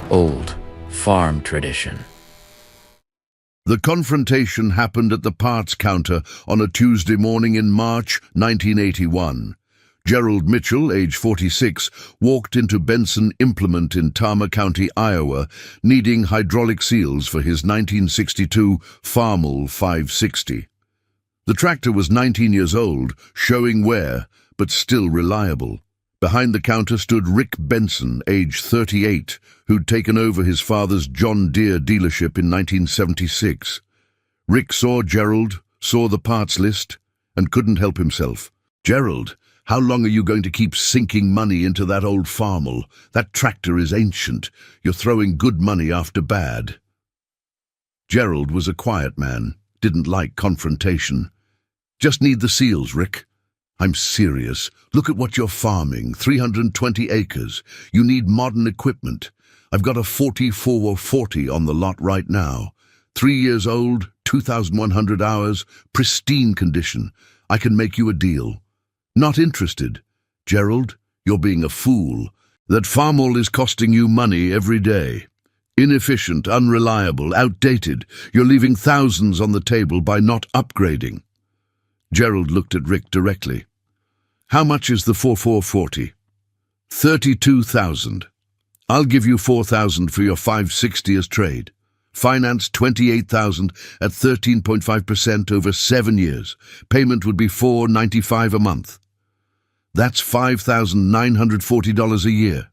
old farm tradition. The confrontation happened at the parts counter on a Tuesday morning in March 1981. Gerald Mitchell, age 46, walked into Benson Implement in Tama County, Iowa, needing hydraulic seals for his 1962 Farmall 560. The tractor was 19 years old, showing wear, but still reliable. Behind the counter stood Rick Benson, age 38, who'd taken over his father's John Deere dealership in 1976. Rick saw Gerald, saw the parts list, and couldn't help himself. "Gerald, how long are you going to keep sinking money into that old Farmall? That tractor is ancient. You're throwing good money after bad." Gerald was a quiet man, didn't like confrontation. "Just need the seals, Rick." "I'm serious. Look at what you're farming, 320 acres. You need modern equipment. I've got a 4440 on the lot right now. 3 years old, 2,100 hours, pristine condition. I can make you a deal." "Not interested." "Gerald, you're being a fool. That Farmall is costing you money every day. Inefficient, unreliable, outdated. You're leaving thousands on the table by not upgrading." Gerald looked at Rick directly. "How much is the 4440? $32,000. I'll give you $4,000 for your 560 as trade. Finance $28,000 at 13.5% over 7 years. Payment would be $495 a month. That's $5,940 a year.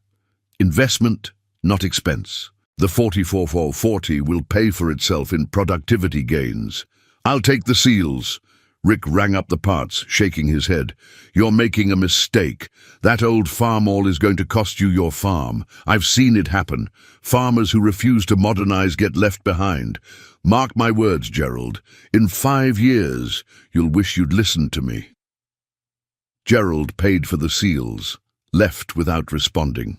Investment, not expense. The 4440 will pay for itself in productivity gains. I'll take the seals." Rick rang up the parts, shaking his head. "You're making a mistake. That old Farmall is going to cost you your farm. I've seen it happen. Farmers who refuse to modernize get left behind. Mark my words, Gerald. In 5 years, you'll wish you'd listened to me." Gerald paid for the seals, left without responding.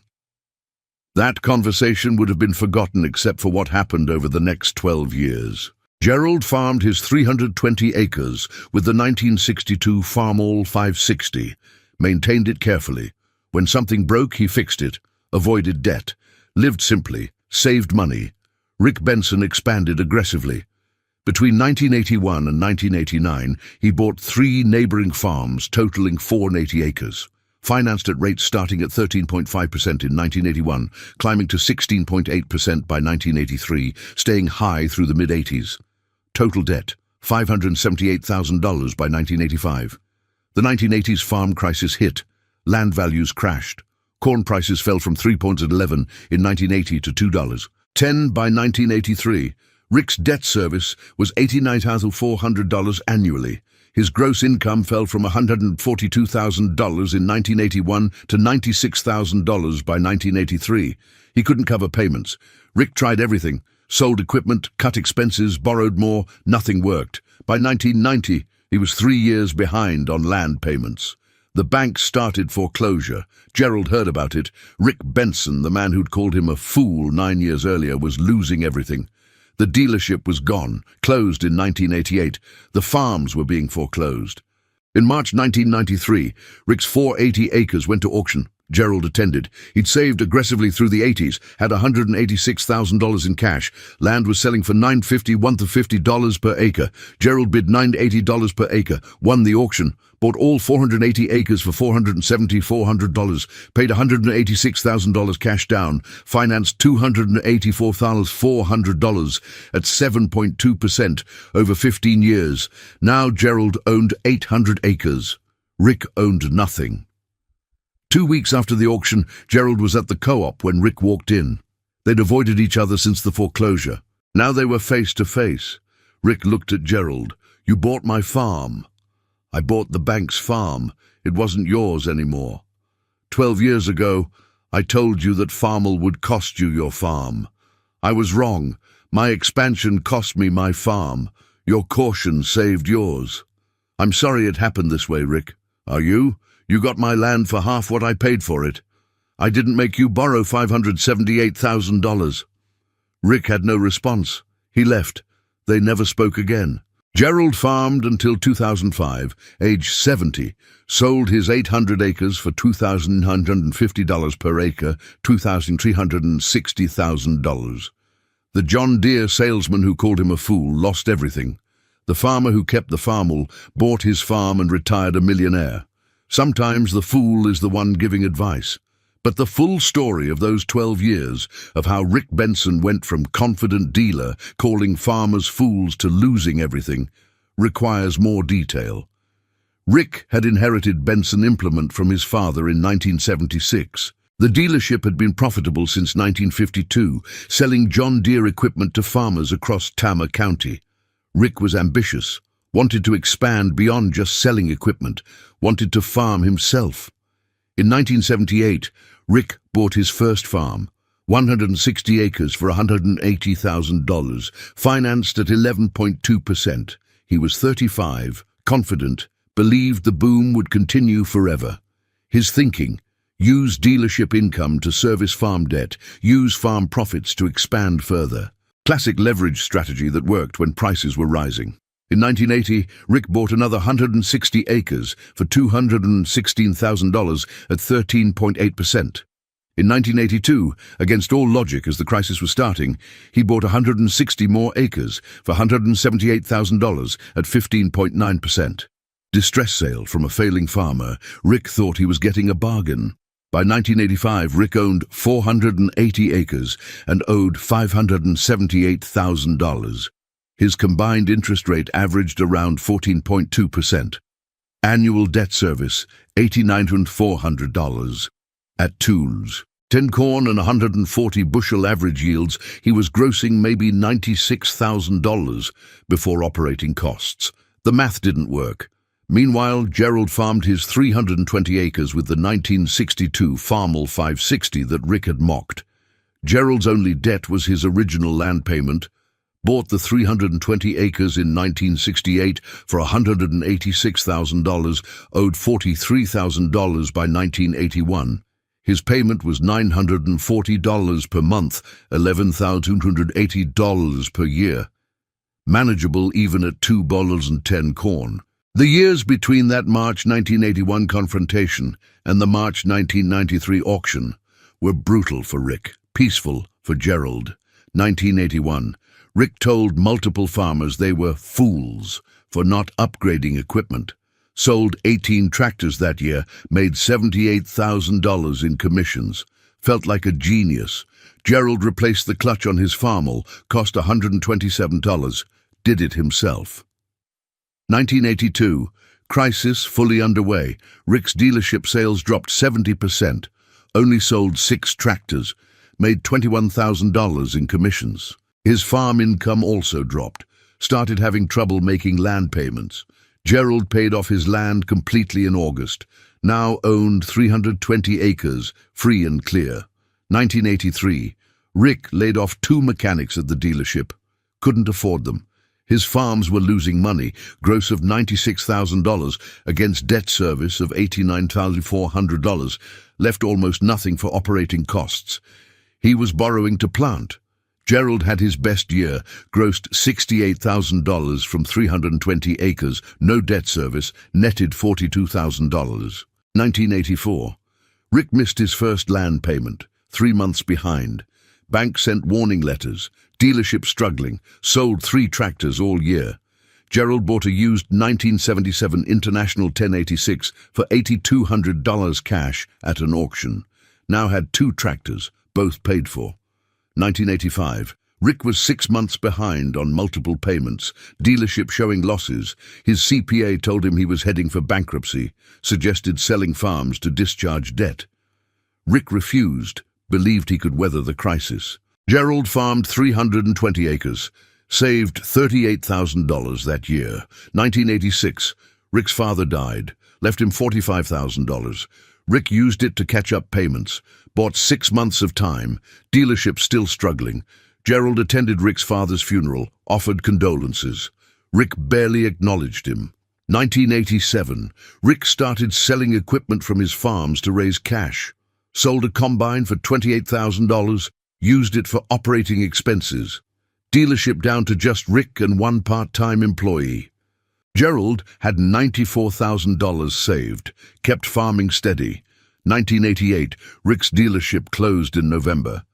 That conversation would have been forgotten except for what happened over the next 12 years. Gerald farmed his 320 acres with the 1962 Farmall 560, maintained it carefully. When something broke, he fixed it, avoided debt, lived simply, saved money. Rick Benson expanded aggressively. Between 1981 and 1989, he bought 3 neighboring farms totaling 480 acres. Financed at rates starting at 13.5% in 1981, climbing to 16.8% by 1983, staying high through the mid-80s. Total debt, $578,000 by 1985. The 1980s farm crisis hit. Land values crashed. Corn prices fell from 3.11 in 1980 to $2.10 by 1983. Rick's debt service was $89,400 annually. His gross income fell from $142,000 in 1981 to $96,000 by 1983. He couldn't cover payments. Rick tried everything. Sold equipment, cut expenses, borrowed more. Nothing worked. By 1990, he was 3 years behind on land payments. The bank started foreclosure. Gerald heard about it. Rick Benson, the man who'd called him a fool 9 years earlier, was losing everything. The dealership was gone, closed in 1988. The farms were being foreclosed. In March 1993, Rick's 480 acres went to auction. Gerald attended. He'd saved aggressively through the 80s, had $186,000 in cash. Land was selling for $950 per acre. Gerald bid $980 per acre, won the auction, bought all 480 acres for $470,400, paid $186,000 cash down, financed $284,400 at 7.2% over 15 years. Now Gerald owned 800 acres. Rick owned nothing. 2 weeks after the auction, Gerald was at the co-op when Rick walked in. They'd avoided each other since the foreclosure. Now they were face to face. Rick looked at Gerald. "You bought my farm." "I bought the bank's farm. It wasn't yours anymore. 12 years ago, I told you that Farmall would cost you your farm. I was wrong. My expansion cost me my farm. Your caution saved yours. I'm sorry it happened this way, Rick. Are you? You got my land for half what I paid for it. I didn't make you borrow $578,000. Rick had no response. He left. They never spoke again. Gerald farmed until 2005, age 70, sold his 800 acres for $2,950 per acre, $2,360,000. The John Deere salesman who called him a fool lost everything. The farmer who kept the Farmall bought his farm and retired a millionaire. Sometimes the fool is the one giving advice. But the full story of those 12 years of how Rick Benson went from confident dealer calling farmers fools to losing everything requires more detail. Rick had inherited Benson Implement from his father in 1976. The dealership had been profitable since 1952, selling John Deere equipment to farmers across Tama County. Rick was ambitious, wanted to expand beyond just selling equipment, wanted to farm himself. In 1978, Rick bought his first farm, 160 acres for $180,000, financed at 11.2%. He was 35, confident, believed the boom would continue forever. His thinking: use dealership income to service farm debt, use farm profits to expand further. Classic leverage strategy that worked when prices were rising. In 1980, Rick bought another 160 acres for $216,000 at 13.8%. In 1982, against all logic as the crisis was starting, he bought 160 more acres for $178,000 at 15.9%. Distress sale from a failing farmer, Rick thought he was getting a bargain. By 1985, Rick owned 480 acres and owed $578,000. His combined interest rate averaged around 14.2%. Annual debt service, $89,400. At tools, 10 corn and 140 bushel average yields, he was grossing maybe $96,000 before operating costs. The math didn't work. Meanwhile, Gerald farmed his 320 acres with the 1962 Farmall 560 that Rick had mocked. Gerald's only debt was his original land payment. Bought the 320 acres in 1968 for $186,000, owed $43,000 by 1981. His payment was $940 per month, $11,280 per year. Manageable even at $2.10 corn. The years between that March 1981 confrontation and the March 1993 auction were brutal for Rick, peaceful for Gerald. 1981. Rick told multiple farmers they were fools for not upgrading equipment. Sold 18 tractors that year, made $78,000 in commissions. Felt like a genius. Gerald replaced the clutch on his Farmall, cost $127. Did it himself. 1982. Crisis fully underway. Rick's dealership sales dropped 70%. Only sold 6 tractors. Made $21,000 in commissions. His farm income also dropped. Started having trouble making land payments. Gerald paid off his land completely in August. Now owned 320 acres, free and clear. 1983. Rick laid off 2 mechanics at the dealership. Couldn't afford them. His farms were losing money, gross of $96,000 against debt service of $89,400, left almost nothing for operating costs. He was borrowing to plant. Gerald had his best year, grossed $68,000 from 320 acres, no debt service, netted $42,000. 1984. Rick missed his first land payment, 3 months behind. Bank sent warning letters. Dealership struggling, sold 3 tractors all year. Gerald bought a used 1977 International 1086 for $8,200 cash at an auction. Now had 2 tractors, both paid for. 1985. Rick was 6 months behind on multiple payments, dealership showing losses. His CPA told him he was heading for bankruptcy, suggested selling farms to discharge debt. Rick refused, believed he could weather the crisis. Gerald farmed 320 acres, saved $38,000 that year. 1986, Rick's father died, left him $45,000. Rick used it to catch up payments, bought 6 months of time, dealership still struggling. Gerald attended Rick's father's funeral, offered condolences. Rick barely acknowledged him. 1987, Rick started selling equipment from his farms to raise cash. Sold a combine for $28,000, used it for operating expenses. dealership down to just Rick and one part-time employee. Gerald had $94,000 saved, kept farming steady. 1988, Rick's dealership closed in November.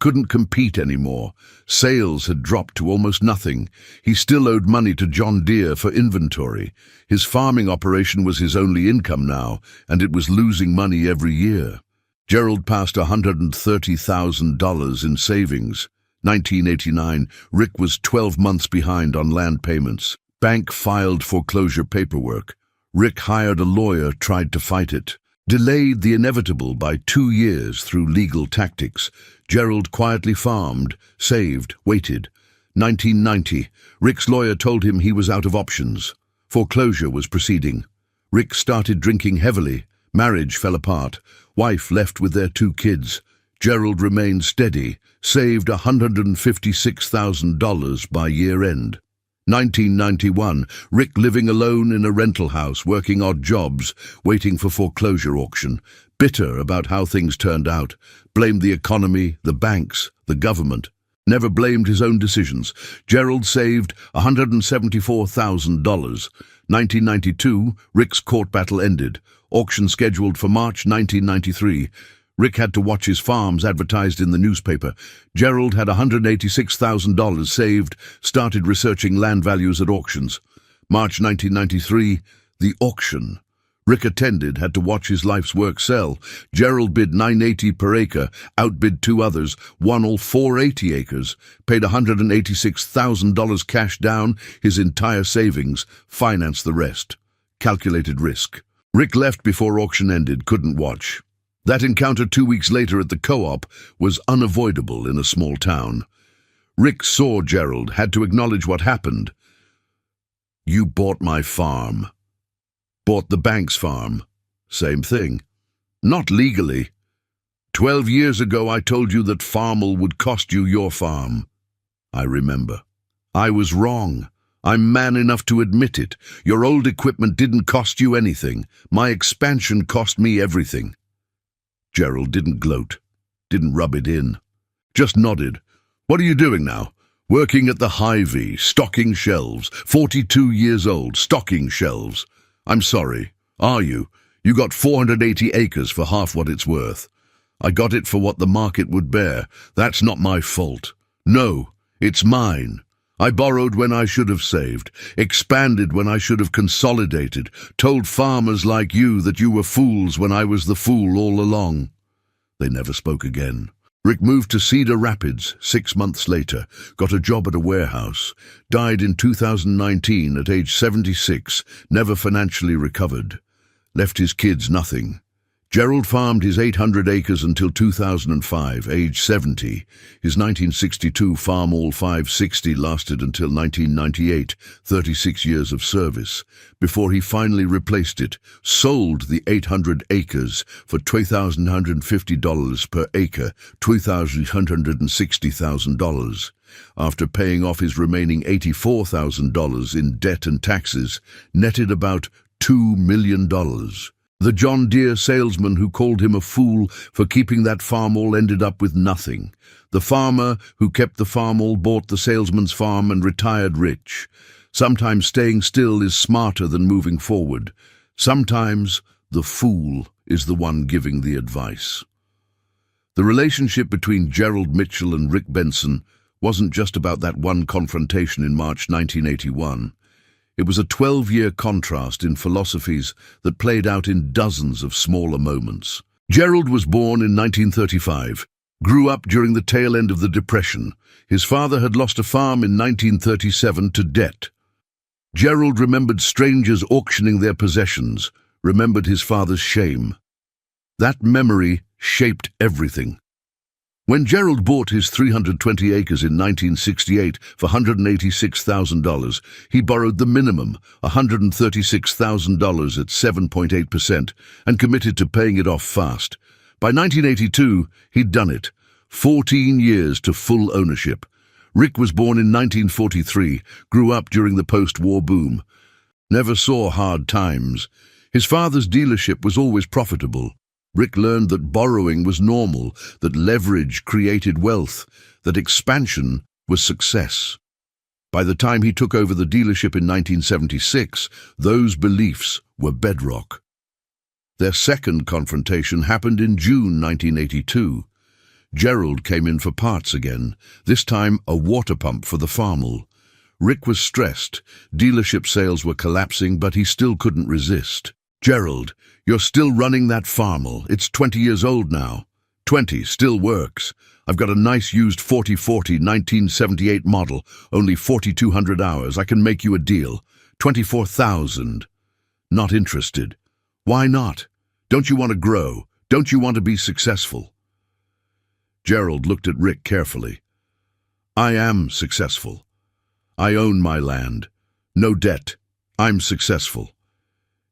Couldn't compete anymore. Sales had dropped to almost nothing. He still owed money to John Deere for inventory. His farming operation was his only income now, and it was losing money every year. Gerald passed $130,000 in savings. 1989, Rick was 12 months behind on land payments. Bank filed foreclosure paperwork. Rick hired a lawyer, tried to fight it. Delayed the inevitable by 2 years through legal tactics. Gerald quietly farmed, saved, waited. 1990, Rick's lawyer told him he was out of options. Foreclosure was proceeding. Rick started drinking heavily. Marriage fell apart. Wife left with their 2 kids. Gerald remained steady, saved $156,000 by year-end. 1991, Rick living alone in a rental house, working odd jobs, waiting for foreclosure auction, bitter about how things turned out, blamed the economy, the banks, the government, never blamed his own decisions. Gerald saved $174,000. 1992, Rick's court battle ended. Auction scheduled for March 1993. Rick had to watch his farms advertised in the newspaper. Gerald had $186,000 saved, started researching land values at auctions. March 1993, the auction. Rick attended, had to watch his life's work sell. Gerald bid $980 per acre, outbid 2 others, won all 480 acres, paid $186,000 cash down, his entire savings, financed the rest. Calculated risk. Rick left before auction ended, couldn't watch. That encounter 2 weeks later at the co-op was unavoidable in a small town. Rick saw Gerald, had to acknowledge what happened. "You bought my farm." "Bought the bank's farm." "Same thing." "Not legally. 12 years ago I told you that Farmall would cost you your farm." "I remember. I was wrong. I'm man enough to admit it. Your old equipment didn't cost you anything. My expansion cost me everything." Gerald didn't gloat, didn't rub it in, just nodded. "What are you doing now?" "Working at the Hy-Vee, stocking shelves. 42 years old, stocking shelves." "I'm sorry. Are you? You got 480 acres for half what it's worth." "I got it for what the market would bear. That's not my fault." "No, it's mine. I borrowed when I should have saved, expanded when I should have consolidated, told farmers like you that you were fools when I was the fool all along." They never spoke again. Rick moved to Cedar Rapids 6 months later, got a job at a warehouse, died in 2019 at age 76, never financially recovered, left his kids nothing. Gerald farmed his 800 acres until 2005, age 70. His 1962 Farmall 560 lasted until 1998, 36 years of service, before he finally replaced it, sold the 800 acres for $2,150 per acre, $2,160,000. After paying off his remaining $84,000 in debt and taxes, netted about $2 million. The John Deere salesman who called him a fool for keeping that Farmall ended up with nothing. The farmer who kept the Farmall bought the salesman's farm and retired rich. Sometimes staying still is smarter than moving forward. Sometimes the fool is the one giving the advice. The relationship between Gerald Mitchell and Rick Benson wasn't just about that one confrontation in March 1981. It was a 12-year contrast in philosophies that played out in dozens of smaller moments. Gerald was born in 1935, grew up during the tail end of the Depression. His father had lost a farm in 1937 to debt. Gerald remembered strangers auctioning their possessions, remembered his father's shame. That memory shaped everything. When Gerald bought his 320 acres in 1968 for $186,000, he borrowed the minimum, $136,000 at 7.8%, and committed to paying it off fast. By 1982, he'd done it. 14 years to full ownership. Rick was born in 1943, grew up during the post-war boom. Never saw hard times. His father's dealership was always profitable. Rick learned that borrowing was normal, that leverage created wealth, that expansion was success. By the time he took over the dealership in 1976, those beliefs were bedrock. Their second confrontation happened in June 1982. Gerald came in for parts again, this time a water pump for the Farmall. Rick was stressed. Dealership sales were collapsing, but he still couldn't resist. "Gerald, you're still running that Farmall. It's 20 years old now. 20, still works. I've got a nice used 4040 1978 model, only 4,200 hours. I can make you a deal. 24,000. Not interested. Why not? Don't you want to grow? Don't you want to be successful?" Gerald looked at Rick carefully. "I am successful. I own my land. No debt. I'm successful.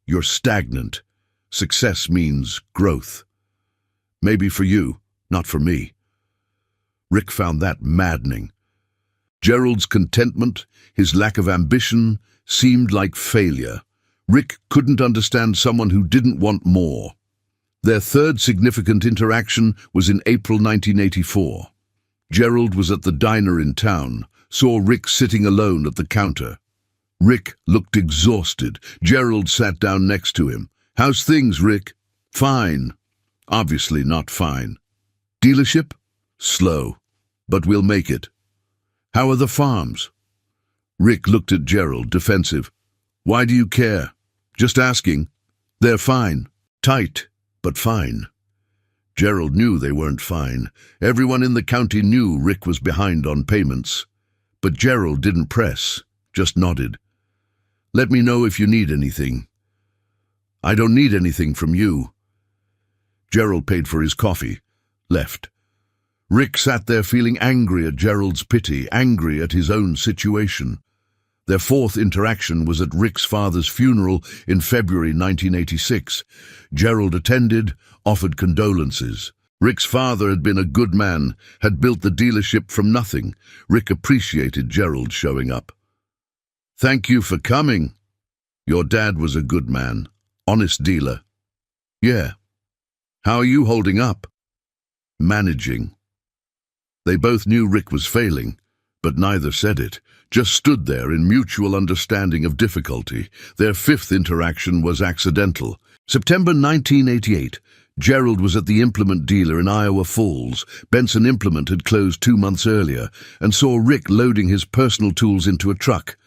You're stagnant. Success means growth. Maybe for you, not for me." Rick found that maddening. Gerald's contentment, his lack of ambition, seemed like failure. Rick couldn't understand someone who didn't want more. Their third significant interaction was in April 1984. Gerald was at the diner in town, saw Rick sitting alone at the counter. Rick looked exhausted. Gerald sat down next to him. "How's things, Rick?" "Fine." "Obviously not fine." "Dealership?" "Slow, but we'll make it." "How are the farms?" Rick looked at Gerald, defensive. "Why do you care?" "Just asking." "They're fine." "Tight, but fine." Gerald knew they weren't fine. Everyone in the county knew Rick was behind on payments. But Gerald didn't press, just nodded. "Let me know if you need anything." "I don't need anything from you." Gerald paid for his coffee, left. Rick sat there feeling angry at Gerald's pity, angry at his own situation. Their fourth interaction was at Rick's father's funeral in February 1986. Gerald attended, offered condolences. Rick's father had been a good man, had built the dealership from nothing. Rick appreciated Gerald showing up. "Thank you for coming. Your dad was a good man, honest dealer." "Yeah." "How are you holding up?" "Managing." They both knew Rick was failing, but neither said it, just stood there in mutual understanding of difficulty. Their fifth interaction was accidental. September 1988. Gerald was at the implement dealer in Iowa Falls. Benson Implement had closed 2 months earlier, and saw Rick loading his personal tools into a truck.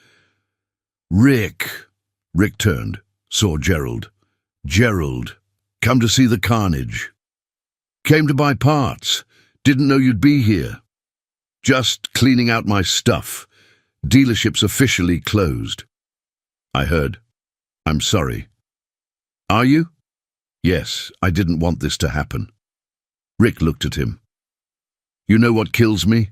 "Rick." Rick turned, saw Gerald. "Gerald, come to see the carnage." "Came to buy parts. Didn't know you'd be here." "Just cleaning out my stuff. Dealership's officially closed." "I heard. I'm sorry." "Are you?" "Yes, I didn't want this to happen." Rick looked at him. "You know what kills me?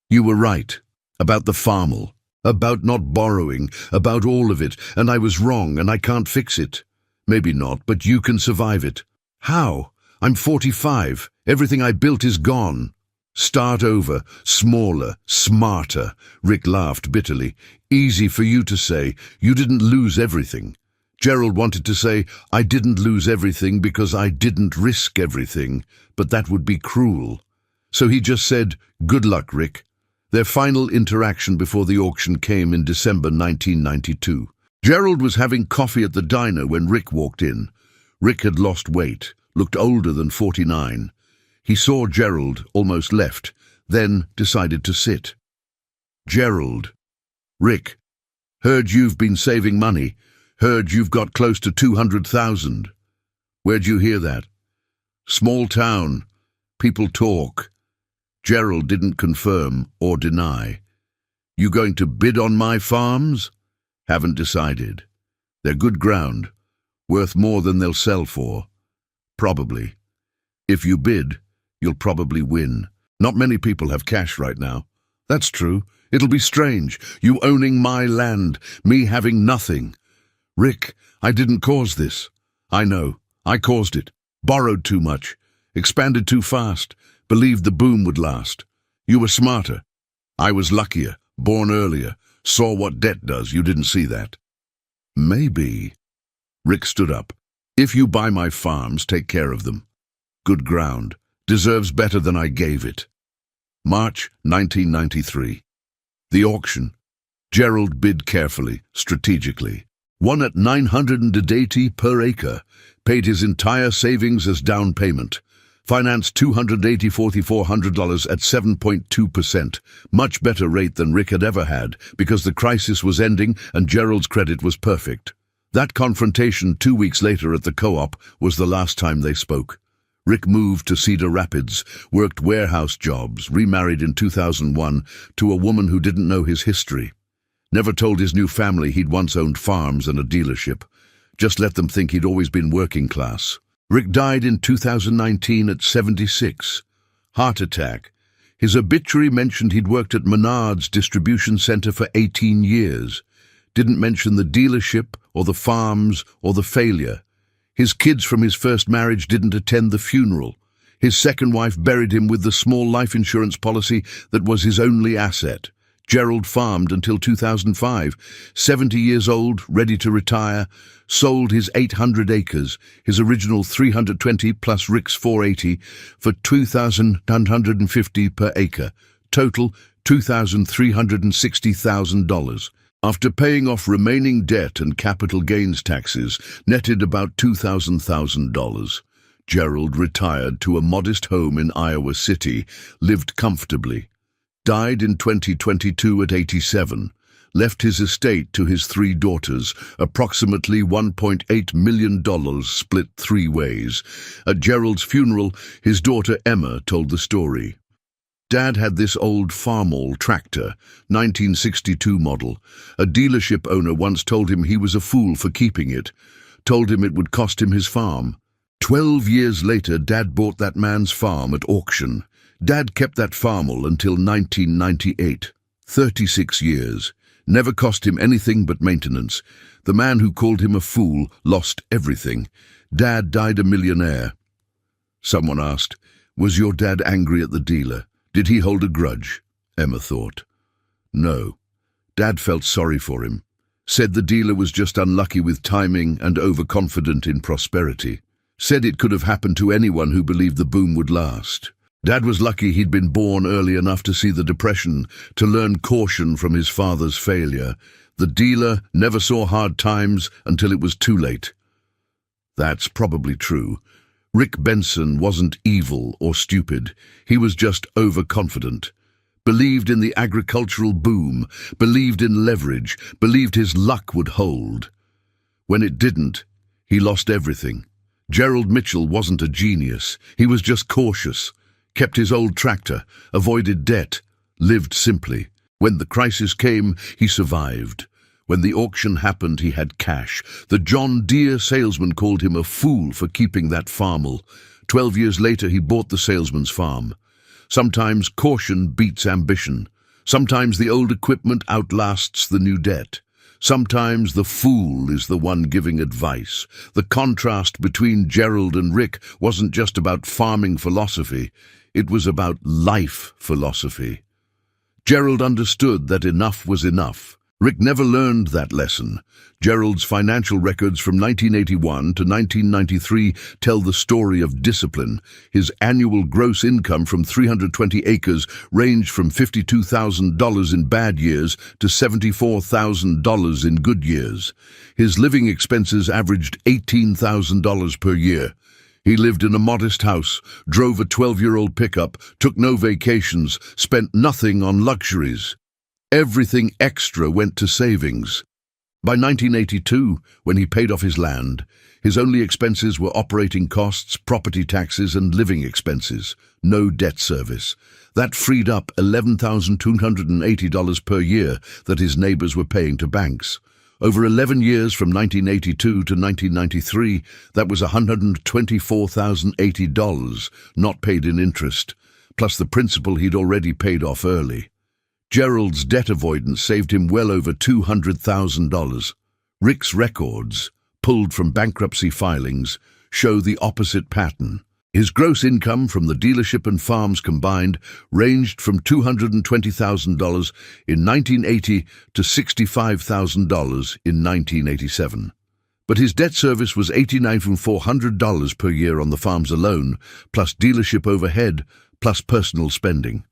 You were right. About the Farmall. About not borrowing. About all of it. And I was wrong, and I can't fix it. Maybe not, but you can survive it." "How? I'm 45. Everything I built is gone." "Start over. Smaller. Smarter." Rick laughed bitterly. "Easy for you to say. You didn't lose everything." Gerald wanted to say, "I didn't lose everything because I didn't risk everything," but that would be cruel. So he just said, "Good luck, Rick." Their final interaction before the auction came in December 1992. Gerald was having coffee at the diner when Rick walked in. Rick had lost weight, looked older than 49. He saw Gerald, almost left, then decided to sit. "Gerald." "Rick, heard you've been saving money. Heard you've got close to 200,000. "Where'd you hear that?" "Small town. People talk." Gerald didn't confirm or deny. "You going to bid on my farms?" "Haven't decided. They're good ground. Worth more than they'll sell for. Probably. If you bid, you'll probably win. Not many people have cash right now." "That's true. It'll be strange. You owning my land, me having nothing." "Rick, I didn't cause this." "I know. I caused it. Borrowed too much. Expanded too fast. Believed the boom would last. You were smarter. I was luckier. Born earlier. Saw what debt does. You didn't see that." "Maybe." Rick stood up. "If you buy my farms, take care of them. Good ground. Deserves better than I gave it." March 1993. The auction. Gerald bid carefully, strategically. Won at $980 per acre, paid his entire savings as down payment. Financed $284,400 at 7.2%, much better rate than Rick had ever had, because the crisis was ending and Gerald's credit was perfect. That confrontation 2 weeks later at the co-op was the last time they spoke. Rick moved to Cedar Rapids, worked warehouse jobs, remarried in 2001 to a woman who didn't know his history. Never told his new family he'd once owned farms and a dealership. Just let them think he'd always been working class. Rick died in 2019 at 76. Heart attack. His obituary mentioned he'd worked at Menard's distribution center for 18 years. Didn't mention the dealership or the farms or the failure. His kids from his first marriage didn't attend the funeral. His second wife buried him with the small life insurance policy that was his only asset. Gerald farmed until 2005, 70 years old, ready to retire, sold his 800 acres, his original 320 plus Rick's 480, for $2,950 per acre, total $2,360,000. After paying off remaining debt and capital gains taxes, netted about $2,000. Gerald retired to a modest home in Iowa City, lived comfortably. Died in 2022 at 87, left his estate to his 3 daughters, approximately $1.8 million split 3 ways. At Gerald's funeral, his daughter Emma told the story. Dad had this old Farmall tractor, 1962 model. A dealership owner once told him he was a fool for keeping it, told him it would cost him his farm. 12 years later, Dad bought that man's farm at auction. Dad kept that Farmall until 1998. 36 years. Never cost him anything but maintenance. The man who called him a fool lost everything. Dad died a millionaire. Someone asked, "Was your dad angry at the dealer? Did he hold a grudge?" Emma thought. No. Dad felt sorry for him. Said the dealer was just unlucky with timing and overconfident in prosperity. Said it could have happened to anyone who believed the boom would last. Dad was lucky he'd been born early enough to see the Depression, to learn caution from his father's failure. The dealer never saw hard times until it was too late. That's probably true. Rick Benson wasn't evil or stupid. He was just overconfident. Believed in the agricultural boom, believed in leverage, believed his luck would hold. When it didn't, he lost everything. Gerald Mitchell wasn't a genius. He was just cautious. Kept his old tractor, avoided debt, lived simply. When the crisis came, he survived. When the auction happened, he had cash. The Deere Salesman called him a fool for keeping that Farmall. 12 years later, he bought the salesman's farm. Sometimes caution beats ambition. Sometimes the old equipment outlasts the new debt. Sometimes the fool is the one giving advice. The contrast between Gerald and Rick wasn't just about farming philosophy. It was about life philosophy. Gerald understood that enough was enough. Rick never learned that lesson. Gerald's financial records from 1981 to 1993 tell the story of discipline. His annual gross income from 320 acres ranged from $52,000 in bad years to $74,000 in good years. His living expenses averaged $18,000 per year. He lived in a modest house, drove a 12-year-old pickup, took no vacations, spent nothing on luxuries. Everything extra went to savings. By 1982, when he paid off his land, his only expenses were operating costs, property taxes, and living expenses. No debt service. That freed up $11,280 per year that his neighbors were paying to banks. Over 11 years from 1982 to 1993, that was $124,080, not paid in interest, plus the principal he'd already paid off early. Gerald's debt avoidance saved him well over $200,000. Rick's records, pulled from bankruptcy filings, show the opposite pattern. His gross income from the dealership and farms combined ranged from $220,000 in 1980 to $65,000 in 1987. But his debt service was $89,400 per year on the farms alone, plus dealership overhead, plus personal spending.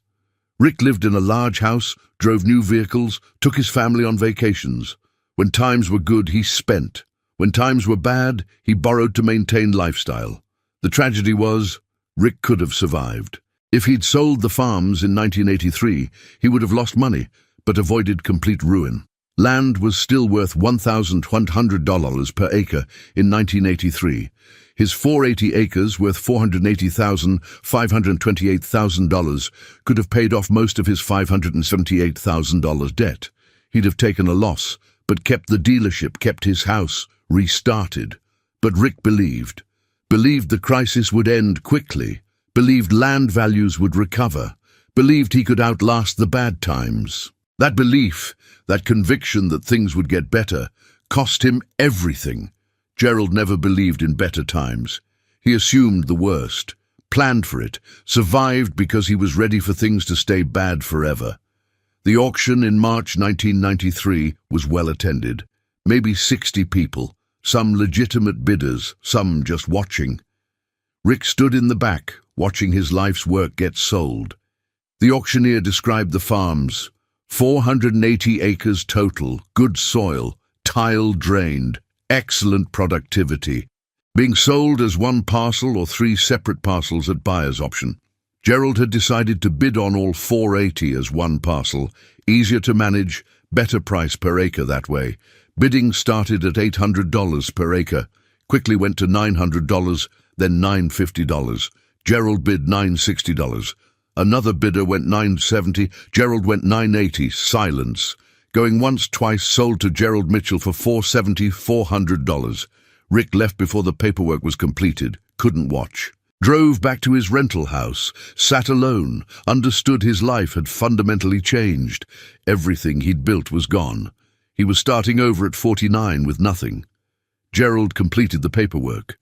Rick lived in a large house, drove new vehicles, took his family on vacations. When times were good, he spent. When times were bad, he borrowed to maintain lifestyle. The tragedy was, Rick could have survived. If he'd sold the farms in 1983, he would have lost money, but avoided complete ruin. Land was still worth $1,100 per acre in 1983. His 480 acres, worth $480,528,000, could have paid off most of his $578,000 debt. He'd have taken a loss, but kept the dealership, kept his house, restarted. But Rick believed the crisis would end quickly, believed land values would recover, believed he could outlast the bad times. That belief, that conviction that things would get better, cost him everything. Gerald never believed in better times. He assumed the worst, planned for it, survived because he was ready for things to stay bad forever. The auction in March 1993 was well attended. Maybe 60 people, some legitimate bidders, some just watching. Rick stood in the back, watching his life's work get sold. The auctioneer described the farms. 480 acres total, good soil, tile drained, excellent productivity. Being sold as one parcel or 3 separate parcels at buyer's option. Gerald had decided to bid on all 480 as one parcel. Easier to manage, better price per acre that way. Bidding started at $800 per acre, quickly went to $900, then $950. Gerald bid $960. Another bidder went $970, Gerald went $980, silence. Going once, twice, sold to Gerald Mitchell for $470, $400. Rick left before the paperwork was completed, couldn't watch. Drove back to his rental house, sat alone, understood his life had fundamentally changed. Everything he'd built was gone. He was starting over at 49 with nothing. Gerald completed the paperwork.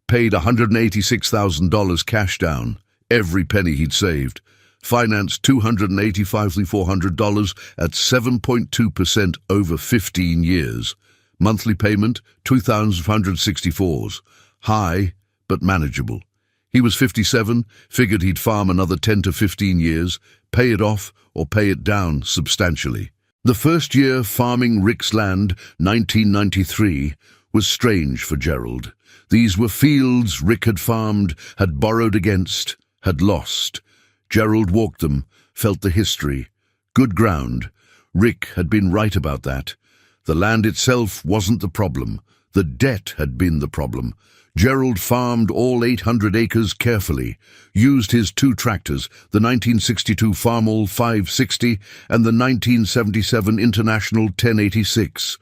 Paid $186,000 cash down, every penny he'd saved. Financed $285,400 at 7.2% over 15 years. Monthly payment, $2,564. High, but manageable. He was 57, figured he'd farm another 10 to 15 years, pay it off or pay it down substantially. The first year farming Rick's land, 1993, was strange for Gerald. These were fields Rick had farmed, had borrowed against, had lost. Gerald walked them, felt the history. Good ground. Rick had been right about that. The land itself wasn't the problem. The debt had been the problem. Gerald farmed all 800 acres carefully, used his 2 tractors, the 1962 Farmall 560 and the 1977 International 1086.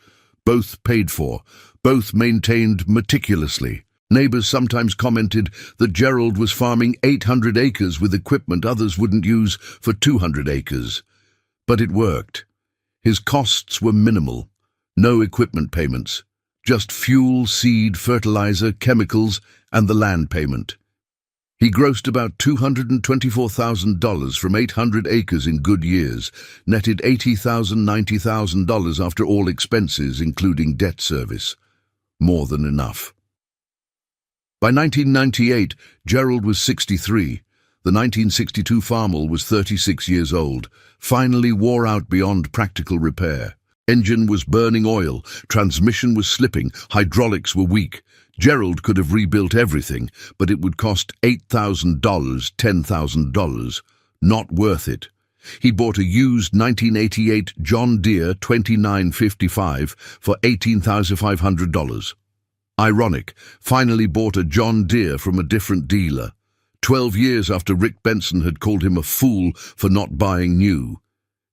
Both paid for, both maintained meticulously. Neighbors sometimes commented that Gerald was farming 800 acres with equipment others wouldn't use for 200 acres. But it worked. His costs were minimal. No equipment payments. Just fuel, seed, fertilizer, chemicals, and the land payment. He grossed about $224,000 from 800 acres in good years, netted $80,000, $90,000 after all expenses, including debt service. More than enough. By 1998, Gerald was 63. The 1962 Farmall was 36 years old, finally wore out beyond practical repair. Engine was burning oil, transmission was slipping, hydraulics were weak. Gerald could have rebuilt everything, but it would cost $8,000, $10,000. Not worth it. He bought a used 1988 John Deere 2955 for $18,500. Ironic, finally bought a John Deere from a different dealer. 12 years after Rick Benson had called him a fool for not buying new.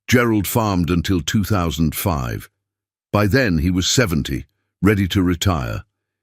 Gerald farmed until 2005. By then he was 70, ready to retire.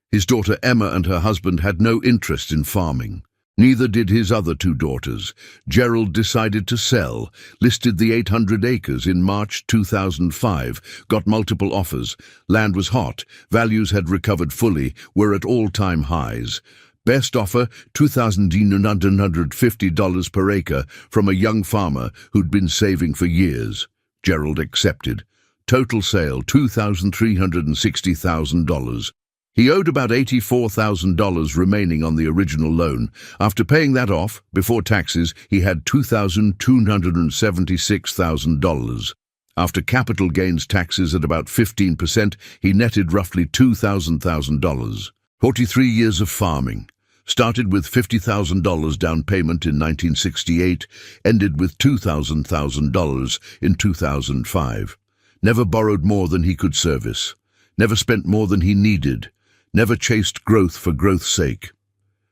His daughter Emma and her husband had no interest in farming. Neither did his other 2 daughters. Gerald decided to sell, listed the 800 acres in March 2005, got multiple offers. Land was hot, values had recovered fully, were at all-time highs. Best offer, $2,950 per acre from a young farmer who'd been saving for years. Gerald accepted. Total sale, $2,360,000. He owed about $84,000 remaining on the original loan. After paying that off, before taxes, he had $276,000. After capital gains taxes at about 15%, he netted roughly $2,000. 43 years of farming. Started with $50,000 down payment in 1968, ended with $2,000 in 2005. Never borrowed more than he could service. Never spent more than he needed. Never chased growth for growth's sake.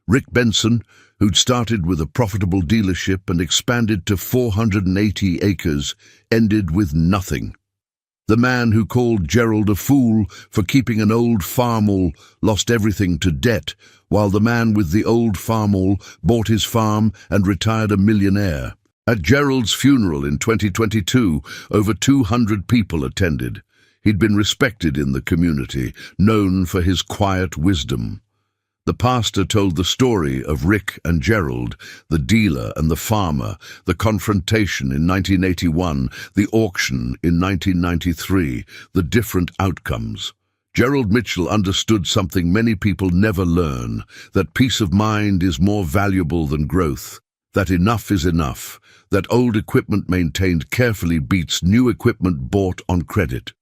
Rick Benson, who'd started with a profitable dealership and expanded to 480 acres, ended with nothing. The man who called Gerald a fool for keeping an old Farmall lost everything to debt, while the man with the old Farmall bought his farm and retired a millionaire. At Gerald's funeral in 2022, over 200 people attended. He'd been respected in the community, known for his quiet wisdom. The pastor told the story of Rick and Gerald, the dealer and the farmer, the confrontation in 1981, the auction in 1993, the different outcomes. Gerald Mitchell understood something many people never learn, that peace of mind is more valuable than growth, that enough is enough, that old equipment maintained carefully beats new equipment bought on credit.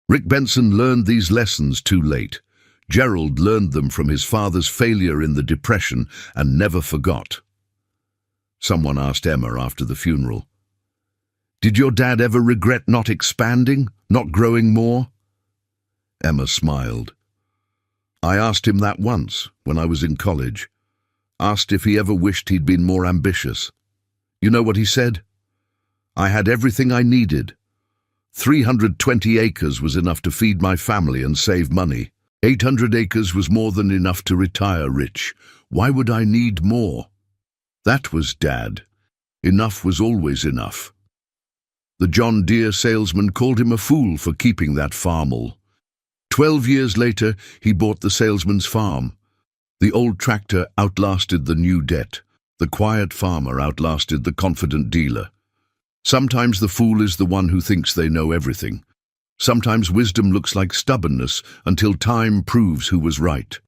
Rick Benson learned these lessons too late. Gerald learned them from his father's failure in the Depression and never forgot. Someone asked Emma after the funeral, "Did your dad ever regret not expanding, not growing more?" Emma smiled. "I asked him that once, when I was in college. Asked if he ever wished he'd been more ambitious. You know what he said? I had everything I needed. 320 acres was enough to feed my family and save money. 800 acres was more than enough to retire rich. Why would I need more?" That was Dad. Enough was always enough. The Deere Salesman called him a fool for keeping that Farmall. 12 years later, he bought the salesman's farm. The old tractor outlasted the new debt. The quiet farmer outlasted the confident dealer. Sometimes the fool is the one who thinks they know everything. Sometimes wisdom looks like stubbornness until time proves who was right.